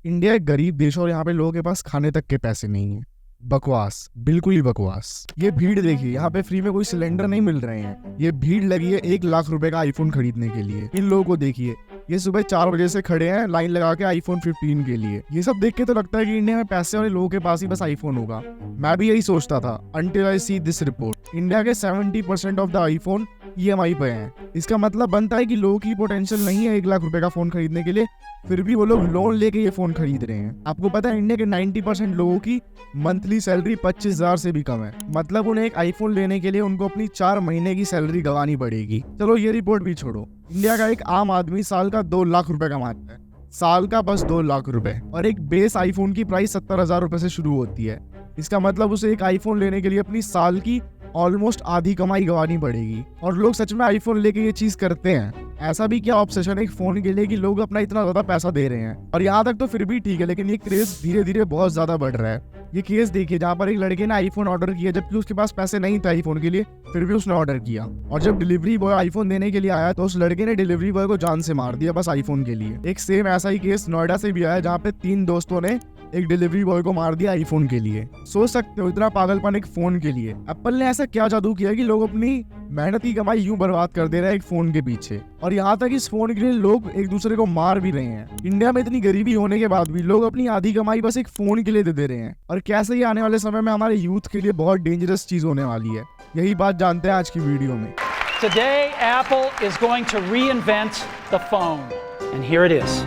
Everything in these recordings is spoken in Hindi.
इंडिया एक गरीब देश है और यहाँ पे लोगों के पास खाने तक के पैसे नहीं है। बकवास, बिल्कुल ही बकवास। ये भीड़ देखिए, यहाँ पे फ्री में कोई सिलेंडर नहीं मिल रहे हैं। ये भीड़ लगी है 1 लाख रुपए का आईफोन खरीदने के लिए। इन लोगों को देखिए, ये सुबह 4 बजे से खड़े हैं लाइन लगा के आईफोन 15 के लिए। ये सब देख के तो लगता है कि इंडिया में पैसे वाले लोगों के पास ही बस आईफोन होगा। मैं भी यही सोचता था until I see this report। India के 70% ऑफ द आईफोन EMI पे हैं। इसका मतलब बनता है कि लोगों की पोटेंशियल नहीं है 1 लाख रुपए का फोन खरीदने के लिए, फिर भी वो लोग लोन लेके ये फोन खरीद रहे हैं। आपको पता है इंडिया के 90% लोगों की मंथली सैलरी 25,000 से भी कम है। मतलब उन्हें एक आईफोन लेने के लिए उनको अपनी 4 महीने की सैलरी गंवानी पड़ेगी। चलो ये रिपोर्ट भी छोड़ो, इंडिया का एक आम आदमी साल का 2 लाख रुपए कमाता है। साल का बस 2 लाख रुपए। और एक बेस आईफोन की प्राइस 70,000 रुपए से शुरू होती है। इसका मतलब उसे एक आईफोन लेने के लिए अपनी साल की ऑलमोस्ट आधी कमाई गंवानी पड़ेगी। और लोग सच में आईफोन लेके ये चीज करते हैं। ऐसा भी क्या ऑब्सेशन है एक फोन के लिए कि लोग अपना इतना ज्यादा पैसा दे रहे हैं। और यहाँ तक तो फिर भी ठीक है, लेकिन ये क्रेज धीरे धीरे बहुत ज्यादा बढ़ रहा है। ये केस देखिए जहाँ पर एक लड़के ने आईफोन ऑर्डर किया जबकि उसके पास पैसे नहीं थे आईफोन के लिए, फिर भी उसने ऑर्डर किया। और जब डिलीवरी बॉय आईफोन देने के लिए आया तो उस लड़के ने डिलीवरी बॉय को जान से मार दिया बस आईफोन के लिए। एक सेम ऐसा ही केस नोएडा से भी आया जहाँ पे 3 दोस्तों ने एक डिलीवरी बॉय को मार दिया आईफोन के लिए। सोच सकते हो इतना पागलपन एक फोन के लिए। एप्पल ने ऐसा क्या जादू किया कि लोग अपनी मेहनत की कमाई यूं बर्बाद कर दे रहे हैं एक फोन के पीछे। और यहाँ तक इस फोन के लिए लोग एक दूसरे को मार भी रहे हैं। इंडिया में इतनी गरीबी होने के बाद भी लोग अपनी आधी कमाई बस एक फोन के लिए दे रहे हैं। और कैसे ही आने वाले समय में हमारे यूथ के लिए बहुत डेंजरस चीज होने वाली है। यही बात जानते हैं आज की वीडियो में। Today, Apple is going to reinvent the phone. And here it is.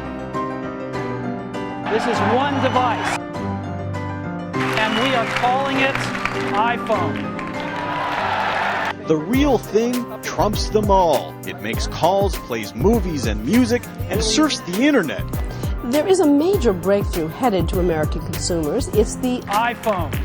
This is one device. And we are calling it iPhone. The real thing trumps them all. It makes calls, plays movies and music, and surfs the internet. There is a major breakthrough headed to American consumers. It's the iPhone.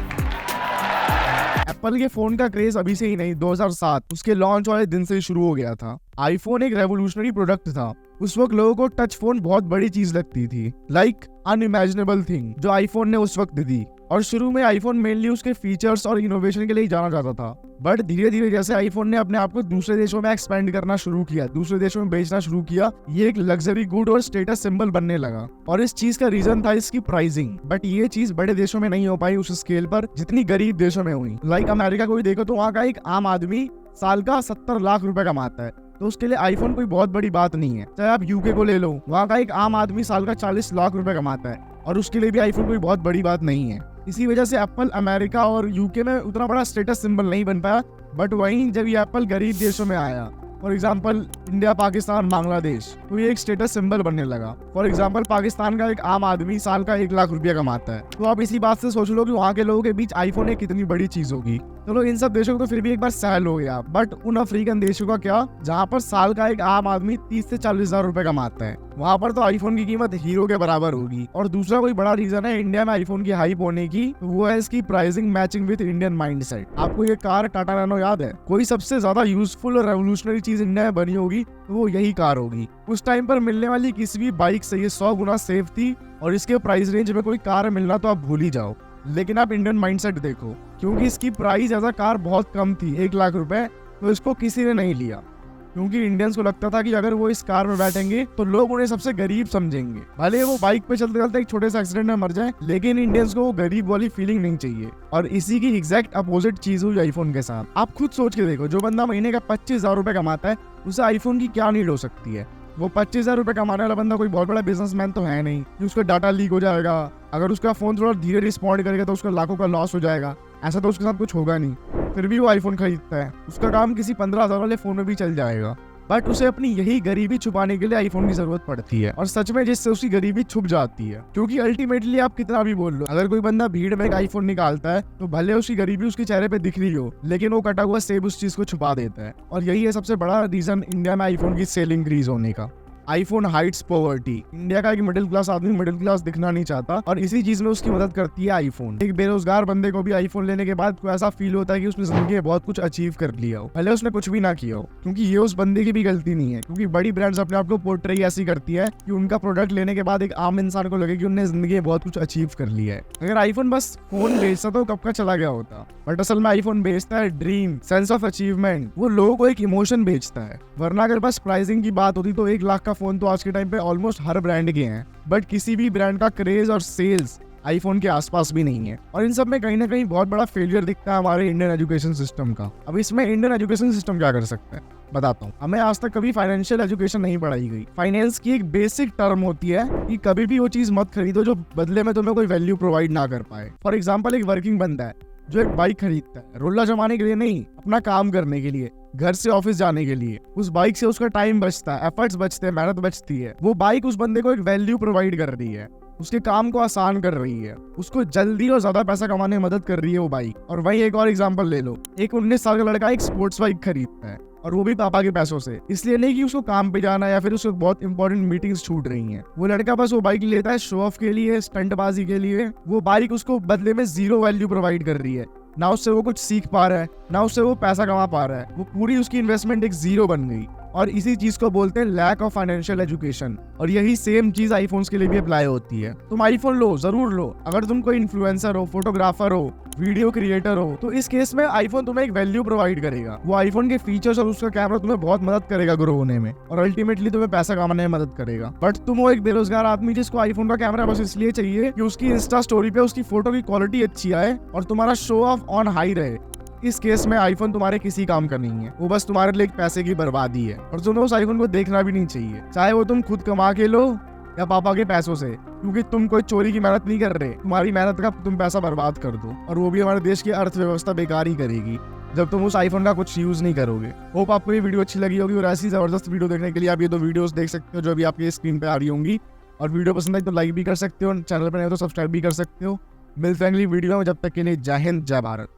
Apple के फोन का क्रेज अभी से ही नहीं, 2007 उसके लॉन्च वाले दिन से शुरू हो गया था। आईफोन एक रेवोल्यूशनरी प्रोडक्ट था। उस वक्त लोगों को टच फोन बहुत बड़ी चीज लगती थी, लाइक अनइमेजिनेबल थिंग जो आईफोन ने उस वक्त दी। और शुरू में आईफोन मेनली उसके फीचर्स और इनोवेशन के लिए जाना जाता था। बट धीरे धीरे जैसे आईफोन ने अपने आप को दूसरे देशों में एक्सपेंड करना शुरू किया, दूसरे देशों में बेचना शुरू किया, ये एक लग्जरी गुड और स्टेटस सिंबल बनने लगा। और इस चीज का रीजन था इसकी प्राइसिंग। बट ये चीज बड़े देशों में नहीं हो पाई उस स्केल पर जितनी गरीब देशों में हुई। लाइक अमेरिका को भी देखो तो वहाँ का एक आम आदमी साल का 70 लाख रुपए कमाता है, तो उसके लिए आईफोन कोई बहुत बड़ी बात नहीं है। चाहे आप यूके को ले लो, वहाँ का एक आम आदमी साल का 40 लाख रुपए कमाता है और उसके लिए भी आईफोन कोई बहुत बड़ी बात नहीं है। इसी वजह से एप्पल अमेरिका और यूके में उतना बड़ा स्टेटस सिंबल नहीं बन पाया। बट वहीं जब ये एप्पल गरीब देशों में आया, for example India, Pakistan, Bangladesh, तो ये एक स्टेटस सिंबल बनने लगा। फॉर एग्जाम्पल पाकिस्तान का एक आम आदमी साल का 1 लाख रुपया कमाता है, तो आप इसी बात से सोच लो कि वहाँ के लोगों के बीच आईफोन एक कितनी बड़ी चीज होगी। चलो इन सब देशों को तो फिर भी एक बार सैल हो गया, बट उन अफ्रीकन देशों का क्या जहाँ पर साल का एक आम आदमी 30 से 40 हजार रुपए कमाता है, वहाँ पर तो आईफोन की कीमत हीरो के बराबर होगी। और दूसरा कोई बड़ा रीजन है इंडिया में आईफोन की हाइप होने की, तो वो है इसकी pricing matching with Indian mindset. आपको ये कार टाटा नैनो याद है? कोई सबसे ज्यादा यूजफुल और रेवोल्यूशनरी चीज इंडिया में बनी होगी तो वो यही कार होगी। उस टाइम पर मिलने वाली किसी भी बाइक से ये 100 गुना सेफ थी। और इसके प्राइस रेंज में कोई कार मिलना तो आप भूल ही जाओ। लेकिन आप इंडियन माइंडसेट देखो, क्योंकि इसकी प्राइस एज अ कार बहुत कम थी, 1 लाख रुपए, तो इसको किसी ने नहीं लिया। क्योंकि इंडियंस को लगता था कि अगर वो इस कार में बैठेंगे तो लोग उन्हें सबसे गरीब समझेंगे। भले वो बाइक पे चलते चलते एक छोटे से एक्सीडेंट में मर जाए, लेकिन इंडियंस को वो गरीब वाली फीलिंग नहीं चाहिए। और इसी की एग्जैक्ट अपोजिट चीज हुई आईफोन के साथ। आप खुद सोच के देखो, जो बंदा महीने का 25,000 रुपए कमाता है, उसे आईफोन की क्या नीड हो सकती है? वो 25,000 रुपए कमाने वाला बंदा कोई बहुत बड़ा बिजनेसमैन तो है नहीं कि उसका डाटा लीक हो जाएगा। अगर उसका फोन थोड़ा धीरे रिस्पॉन्ड करेगा तो उसका लाखों का लॉस हो जाएगा। ऐसा तो उसके साथ कुछ होगा नहीं, फिर भी वो आईफोन खरीदता है। उसका काम किसी 15,000 वाले फोन में भी चल जाएगा। बट उसे अपनी यही गरीबी छुपाने के लिए आईफोन की जरूरत पड़ती है। और सच में जिससे उसकी गरीबी छुप जाती है। क्योंकि अल्टीमेटली आप कितना भी बोल लो, अगर कोई बंदा भीड़ में एक आईफोन निकालता है तो भले उसकी गरीबी उसके चेहरे पे दिख रही हो, लेकिन वो कटा हुआ सेब उस चीज को छुपा देता है। और यही है सबसे बड़ा रीजन इंडिया में आईफोन की सेल इंक्रीज होने का। IPhone hides poverty. इंडिया का एक मिडिल क्लास आदमी मिडिल क्लास दिखना नहीं चाहता और इसी चीज में उसकी मदद करती है आईफोन। एक बेरोजगार बंदे को भी आईफोन लेने के बाद ऐसा फील होता है कि उसने जिंदगी में बहुत कुछ अचीव कर लिया हो, भले उसने कुछ भी ना किया हो। क्योंकि ये उस बंदे की भी गलती नहीं है, क्योंकि बड़ी ब्रांड्स अपने आप को पोर्ट्रे ऐसी करती है कि उनका प्रोडक्ट लेने के बाद एक आम इंसान को लगे कि उन्हें जिंदगी में बहुत कुछ अचीव कर लिया है। अगर आईफोन बस फोन बेचता तो कब का चला गया होता। बट असल में आईफोन बेचता है ड्रीम, सेंस ऑफ अचीवमेंट। वो लोगों को एक इमोशन बेचता है। वरना अगर बस प्राइसिंग की बात होती तो 1 लाख का फोन तो आज के टाइम पे ऑलमोस्ट हर ब्रांड के हैं, बट किसी भी ब्रांड का क्रेज और सेल्स आईफोन के आसपास भी नहीं है। और इन सब में कहीं ना कहीं बहुत बड़ा फेलियर दिखता है हमारे इंडियन एजुकेशन सिस्टम का। अब इसमें इंडियन एजुकेशन सिस्टम क्या कर सकता है बताता हूँ। हमें आज तक कभी फाइनेंशियल एजुकेशन नहीं पढ़ाई गई। फाइनेंस की एक बेसिक टर्म होती है कि कभी भी वो चीज मत खरीदो जो बदले में तुम्हें कोई वैल्यू प्रोवाइड ना कर पाए। फॉर एग्जाम्पल, एक वर्किंग बंदा है जो एक बाइक खरीदता है रोला जमाने के लिए नहीं, अपना काम करने के लिए, घर से ऑफिस जाने के लिए। उस बाइक से उसका टाइम बचता है, एफर्ट्स बचते हैं, मेहनत बचती है। वो बाइक उस बंदे को एक वैल्यू प्रोवाइड कर रही है, उसके काम को आसान कर रही है, उसको जल्दी और ज्यादा पैसा कमाने में मदद कर रही है वो बाइक। और वहीं एक और एग्जांपल ले लो, एक 19 साल का लड़का एक स्पोर्ट्स बाइक खरीदता है, और वो भी पापा के पैसों से, इसलिए नहीं कि उसको काम पे जाना या फिर उसको बहुत इंपॉर्टेंट मीटिंग्स छूट रही हैं। वो लड़का बस वो बाइक लेता है शो ऑफ के लिए, स्टंटबाजी के लिए। वो बाइक उसको बदले में जीरो वैल्यू प्रोवाइड कर रही है। ना उससे वो कुछ सीख पा रहा है, ना उससे वो पैसा कमा पा रहा है। वो पूरी उसकी इन्वेस्टमेंट एक जीरो बन गई। और इसी चीज को बोलते हैं लैक ऑफ फाइनेंशियल एजुकेशन। और यही सेम चीज आईफोन्स के लिए भी अप्लाई होती है। तुम आईफोन लो, जरूर लो। अगर तुम कोई इन्फ्लुएंसर हो, फोटोग्राफर हो, वीडियो क्रिएटर हो, तो इस केस में आईफोन तुम्हें एक वैल्यू प्रोवाइड करेगा। वो आईफोन के फीचर्स और उसका कैमरा तुम्हें बहुत मदद करेगा ग्रो होने में, और अल्टीमेटली तुम्हें पैसा कमाने में मदद करेगा। बट तुम हो एक बेरोजगार आदमी जिसको आईफोन का कैमरा बस इसलिए चाहिए कि उसकी इंस्टा स्टोरी पे उसकी फोटो की क्वालिटी अच्छी आए और तुम्हारा शो ऑफ ऑन हाई रहे। इस केस में आईफोन तुम्हारे किसी काम का नहीं है, वो बस तुम्हारे लिए एक पैसे की बर्बादी है। और तुम्हें उस आईफोन को देखना भी नहीं चाहिए, चाहे वो तुम खुद कमा के लो या पापा के पैसों से, क्योंकि तुम कोई चोरी की मेहनत नहीं कर रहे। तुम्हारी मेहनत का तुम पैसा बर्बाद कर दो, और वो भी हमारे देश की अर्थव्यवस्था बेकार ही करेगी जब तुम उस आईफोन का कुछ यूज नहीं करोगे। होप आपको ये वीडियो अच्छी लगी होगी, और ऐसी जबरदस्त वीडियो देखने के लिए आप ये 2 वीडियोस देख सकते हो जो अभी आपकी स्क्रीन पे आ रही होंगी। और वीडियो पसंद आई तो लाइक भी कर सकते हो, चैनल पर नहीं हो तो सब्सक्राइब भी कर सकते हो। मिलते हैं अगली वीडियो में, जब तक के लिए जय हिंद, जय भारत।